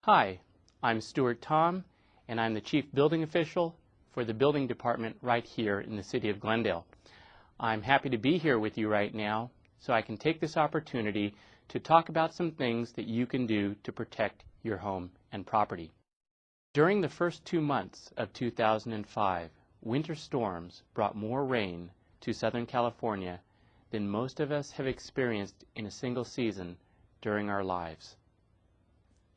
Hi, I'm Stuart Tom, and I'm the Chief Building Official for the Building Department right here in the city of Glendale. I'm happy to be here with you right now so I can take this opportunity to talk about some things that you can do to protect your home and property. During the first 2 months of 2005, winter storms brought more rain to Southern California than most of us have experienced in a single season during our lives.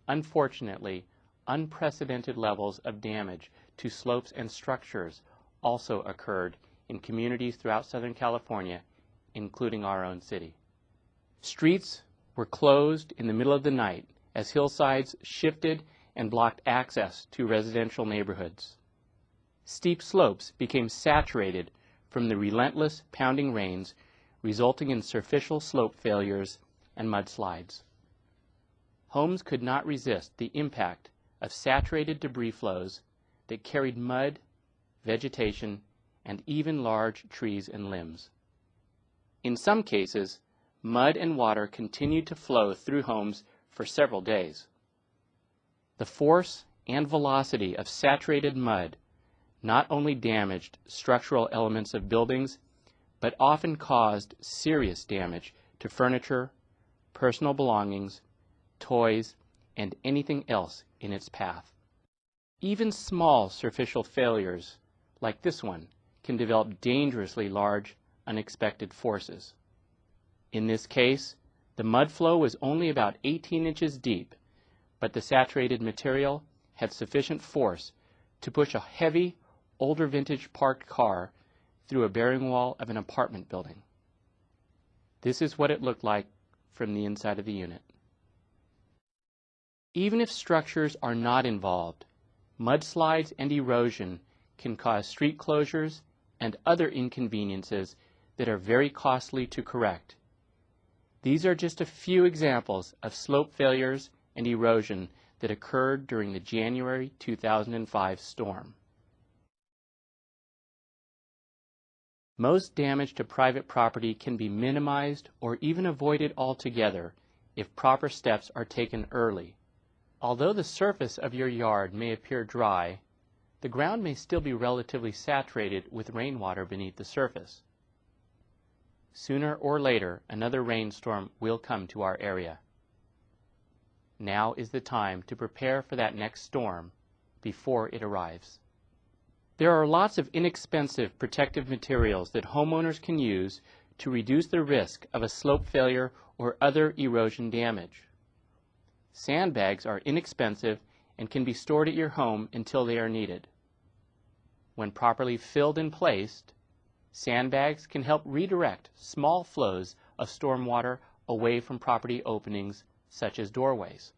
Unfortunately, unprecedented levels of damage to slopes and structures also occurred in communities throughout Southern California, including our own city. Streets were closed in the middle of the night as hillsides shifted and blocked access to residential neighborhoods. Steep slopes became saturated from the relentless pounding rains, resulting in superficial slope failures and mudslides. Homes could not resist the impact of saturated debris flows that carried mud, vegetation, and even large trees and limbs. In some cases, mud and water continued to flow through homes for several days. The force and velocity of saturated mud not only damaged structural elements of buildings, but often caused serious damage to furniture, personal belongings, toys, and anything else in its path. Even small superficial failures, like this one, can develop dangerously large, unexpected forces. In this case, the mud flow was only about 18 inches deep, but the saturated material had sufficient force to push a heavy, older vintage parked car through a bearing wall of an apartment building. This is what it looked like from the inside of the unit. Even if structures are not involved, mudslides and erosion can cause street closures and other inconveniences that are very costly to correct. These are just a few examples of slope failures and erosion that occurred during the January 2005 storm. Most damage to private property can be minimized or even avoided altogether if proper steps are taken early. Although the surface of your yard may appear dry, the ground may still be relatively saturated with rainwater beneath the surface. Sooner or later, another rainstorm will come to our area. Now is the time to prepare for that next storm before it arrives. There are lots of inexpensive protective materials that homeowners can use to reduce the risk of a slope failure or other erosion damage. Sandbags are inexpensive and can be stored at your home until they are needed. When properly filled and placed, sandbags can help redirect small flows of stormwater away from property openings such as doorways.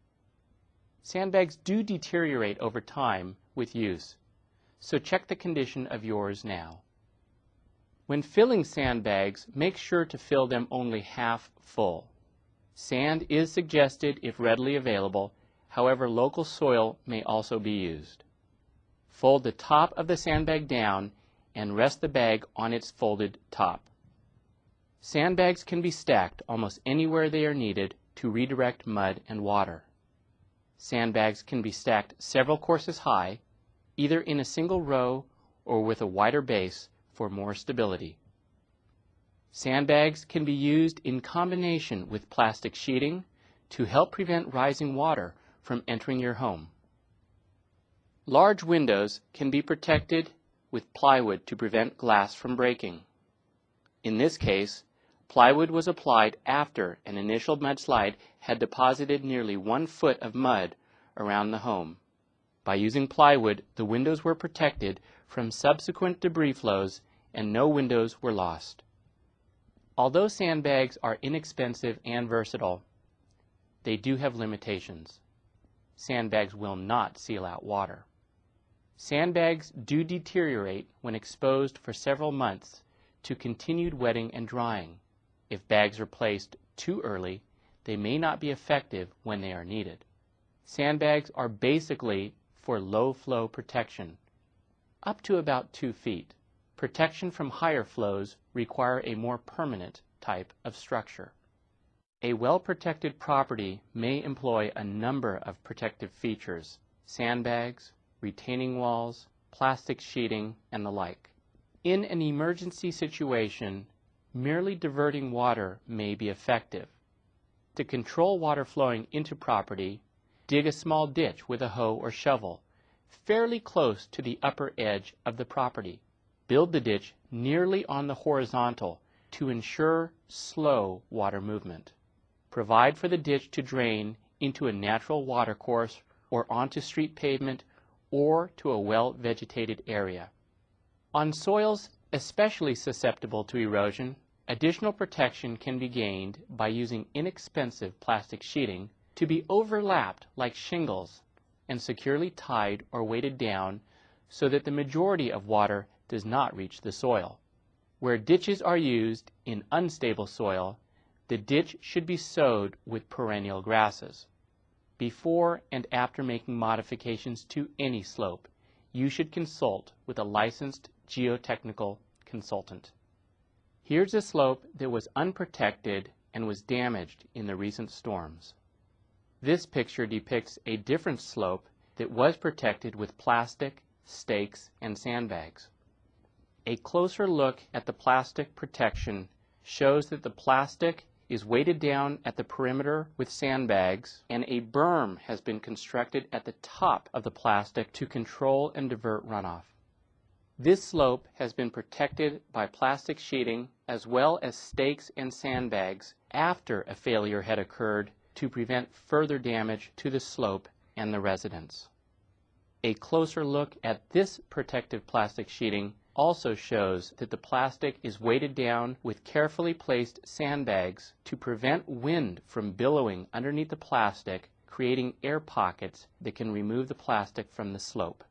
Sandbags do deteriorate over time with use, so check the condition of yours now. When filling sandbags, make sure to fill them only half full. Sand is suggested if readily available, however local soil may also be used. Fold the top of the sandbag down and rest the bag on its folded top. Sandbags can be stacked almost anywhere they are needed to redirect mud and water. Sandbags can be stacked several courses high, either in a single row or with a wider base for more stability. Sandbags can be used in combination with plastic sheeting to help prevent rising water from entering your home. Large windows can be protected with plywood to prevent glass from breaking. In this case, plywood was applied after an initial mudslide had deposited nearly 1 foot of mud around the home. By using plywood, the windows were protected from subsequent debris flows and no windows were lost. Although sandbags are inexpensive and versatile, they do have limitations. Sandbags will not seal out water. Sandbags do deteriorate when exposed for several months to continued wetting and drying. If bags are placed too early, they may not be effective when they are needed. Sandbags are basically for low flow protection, up to about 2 feet. Protection from higher flows require a more permanent type of structure. A well-protected property may employ a number of protective features: sandbags, retaining walls, plastic sheeting, and the like. In an emergency situation, merely diverting water may be effective. To control water flowing into property, dig a small ditch with a hoe or shovel, fairly close to the upper edge of the property. Build the ditch nearly on the horizontal to ensure slow water movement. Provide for the ditch to drain into a natural watercourse or onto street pavement or to a well-vegetated area. On soils especially susceptible to erosion, additional protection can be gained by using inexpensive plastic sheeting to be overlapped like shingles and securely tied or weighted down so that the majority of water does not reach the soil. Where ditches are used in unstable soil, the ditch should be sowed with perennial grasses. Before and after making modifications to any slope, you should consult with a licensed geotechnical consultant. Here's a slope that was unprotected and was damaged in the recent storms. This picture depicts a different slope that was protected with plastic, stakes, and sandbags. A closer look at the plastic protection shows that the plastic is weighted down at the perimeter with sandbags, and a berm has been constructed at the top of the plastic to control and divert runoff. This slope has been protected by plastic sheeting as well as stakes and sandbags after a failure had occurred to prevent further damage to the slope and the residents. A closer look at this protective plastic sheeting also shows that the plastic is weighted down with carefully placed sandbags to prevent wind from billowing underneath the plastic, creating air pockets that can remove the plastic from the slope.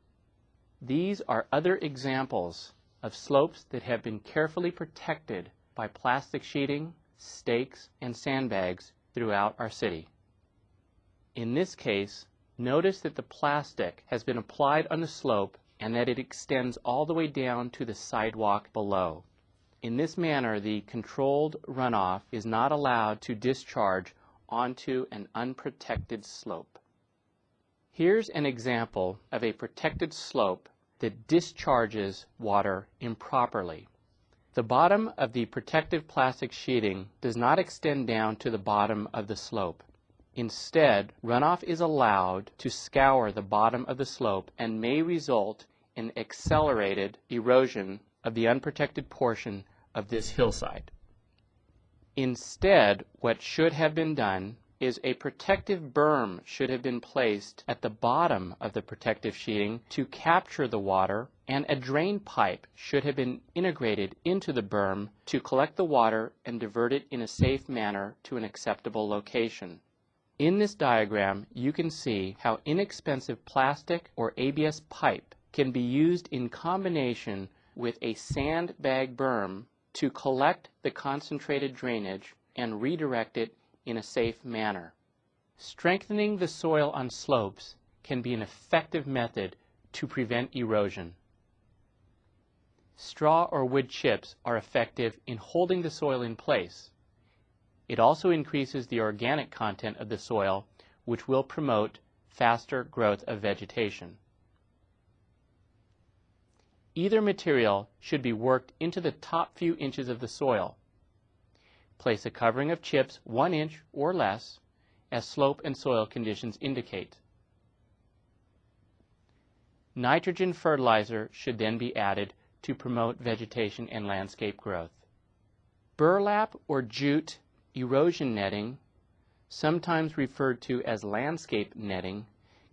These are other examples of slopes that have been carefully protected by plastic sheeting, stakes, and sandbags throughout our city. In this case, notice that the plastic has been applied on the slope and that it extends all the way down to the sidewalk below. In this manner, the controlled runoff is not allowed to discharge onto an unprotected slope. Here's an example of a protected slope that discharges water improperly. The bottom of the protective plastic sheeting does not extend down to the bottom of the slope. Instead, runoff is allowed to scour the bottom of the slope and may result in accelerated erosion of the unprotected portion of this hillside. Instead, what should have been done is a protective berm should have been placed at the bottom of the protective sheeting to capture the water, and a drain pipe should have been integrated into the berm to collect the water and divert it in a safe manner to an acceptable location. In this diagram, you can see how inexpensive plastic or ABS pipe can be used in combination with a sandbag berm to collect the concentrated drainage and redirect it in a safe manner. Strengthening the soil on slopes can be an effective method to prevent erosion. Straw or wood chips are effective in holding the soil in place. It also increases the organic content of the soil, which will promote faster growth of vegetation. Either material should be worked into the top few inches of the soil. Place a covering of chips 1 inch or less, as slope and soil conditions indicate. Nitrogen fertilizer should then be added to promote vegetation and landscape growth. Burlap or jute erosion netting, sometimes referred to as landscape netting,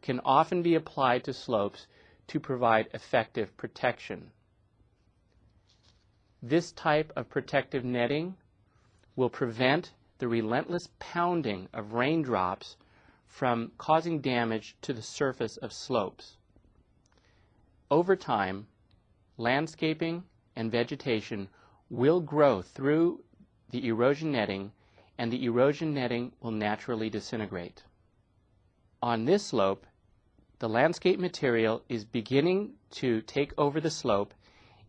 can often be applied to slopes to provide effective protection. This type of protective netting will prevent the relentless pounding of raindrops from causing damage to the surface of slopes. Over time, landscaping and vegetation will grow through the erosion netting, and the erosion netting will naturally disintegrate. On this slope, the landscape material is beginning to take over the slope,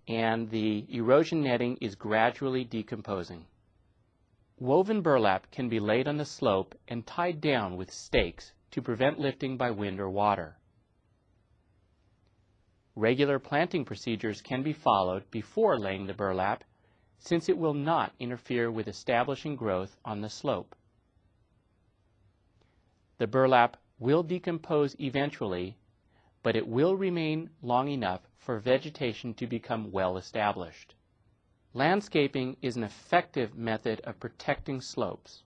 and the erosion netting is gradually decomposing. Woven burlap can be laid on the slope and tied down with stakes to prevent lifting by wind or water. Regular planting procedures can be followed before laying the burlap, since it will not interfere with establishing growth on the slope. The burlap will decompose eventually, but it will remain long enough for vegetation to become well established. Landscaping is an effective method of protecting slopes.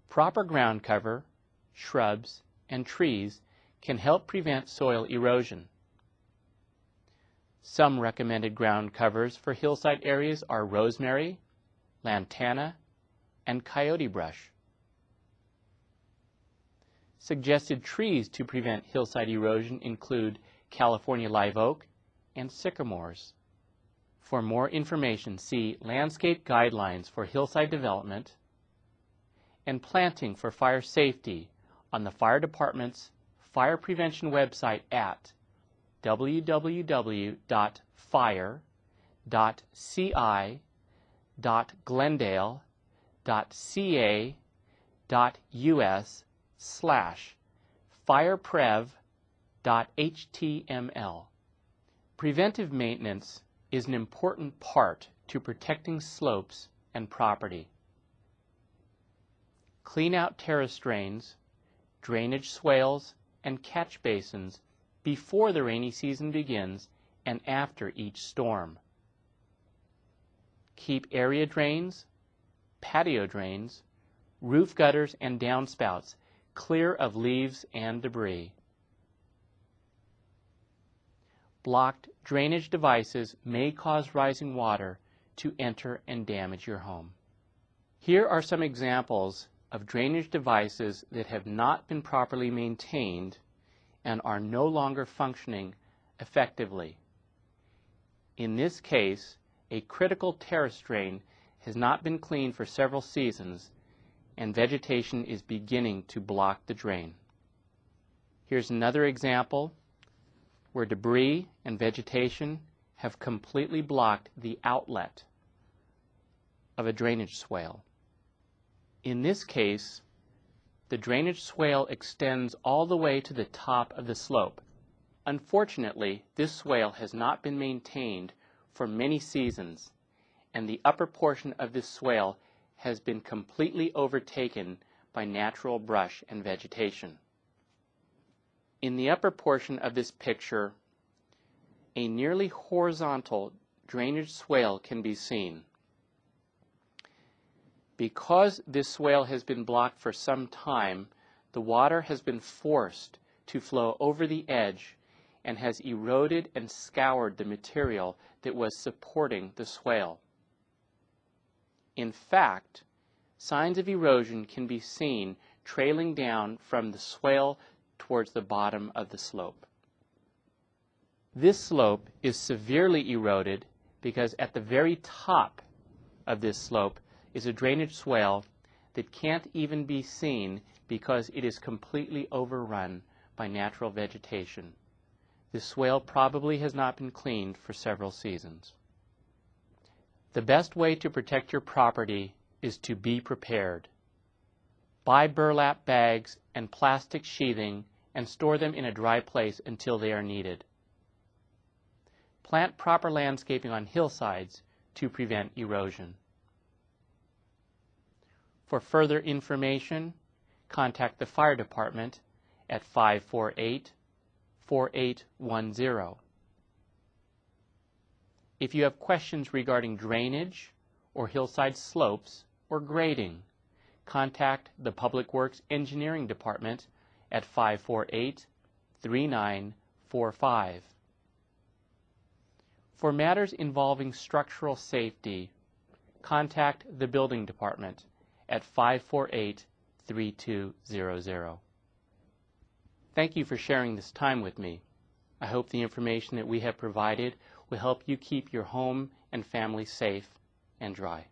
Proper ground cover, shrubs, and trees can help prevent soil erosion. Some recommended ground covers for hillside areas are rosemary, lantana, and coyote brush. Suggested trees to prevent hillside erosion include California live oak and sycamores. For more information, see Landscape Guidelines for Hillside Development and Planting for Fire Safety on the Fire Department's Fire Prevention website at www.fire.glendale.ca.us/fireprev.html. Preventive maintenance is an important part to protecting slopes and property. Clean out terrace drains, drainage swales, and catch basins before the rainy season begins and after each storm. Keep area drains, patio drains, roof gutters, and downspouts clear of leaves and debris. Blocked drainage devices may cause rising water to enter and damage your home. Here are some examples of drainage devices that have not been properly maintained and are no longer functioning effectively. In this case, a critical terrace drain has not been cleaned for several seasons and vegetation is beginning to block the drain. Here's another example where debris and vegetation have completely blocked the outlet of a drainage swale. In this case, the drainage swale extends all the way to the top of the slope. Unfortunately, this swale has not been maintained for many seasons, and the upper portion of this swale has been completely overtaken by natural brush and vegetation. In the upper portion of this picture, a nearly horizontal drainage swale can be seen. Because this swale has been blocked for some time, the water has been forced to flow over the edge and has eroded and scoured the material that was supporting the swale. In fact, signs of erosion can be seen trailing down from the swale towards the bottom of the slope. This slope is severely eroded because at the very top of this slope is a drainage swale that can't even be seen because it is completely overrun by natural vegetation. This swale probably has not been cleaned for several seasons. The best way to protect your property is to be prepared. Buy burlap bags and plastic sheathing and store them in a dry place until they are needed. Plant proper landscaping on hillsides to prevent erosion. For further information, contact the fire department at 548-4810. If you have questions regarding drainage or hillside slopes or grading, contact the Public Works Engineering Department at 548-3945. For matters involving structural safety, contact the Building Department at 548-3200. Thank you for sharing this time with me. I hope the information that we have provided will help you keep your home and family safe and dry.